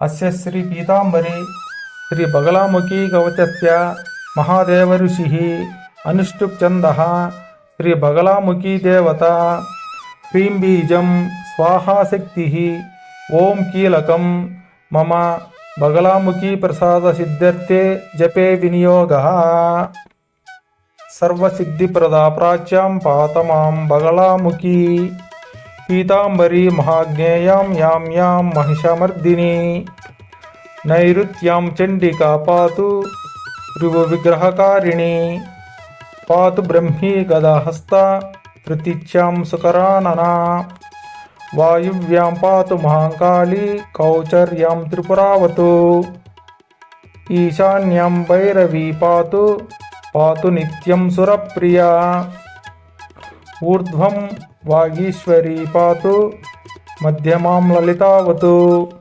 अस्य श्री पीताम्बरी श्री बगलामुखी कवचस्य महादेव ऋषिः अनुष्टुप् छन्दः श्री बगलामुखी देवता ह्रीं बीजं स्वाहा शक्तिः ओम कीलकं मम बगलामुखी प्रसाद सिद्ध्यर्थे जपे विनियोगः सर्वसिद्धिप्रदा प्राच्यां पातमां बगलामुखी पीताम्बरी महाज्ञेयां यां यां महिषमर्दिनी नैऋत्यां चण्डिका पातु ऋभुविग्रहकारिणी पातु ब्रह्मी गदाहस्ता तृतीच्यां सुकरानना वायुव्यां पातु महाकाली कौचर्यां त्रिपुरावतु ईशान्यां भैरवी पातु पातु नित्यं सुरप्रिया ऊर्ध्वं वागीश्वरी पातु मध्यमां ललितावतु।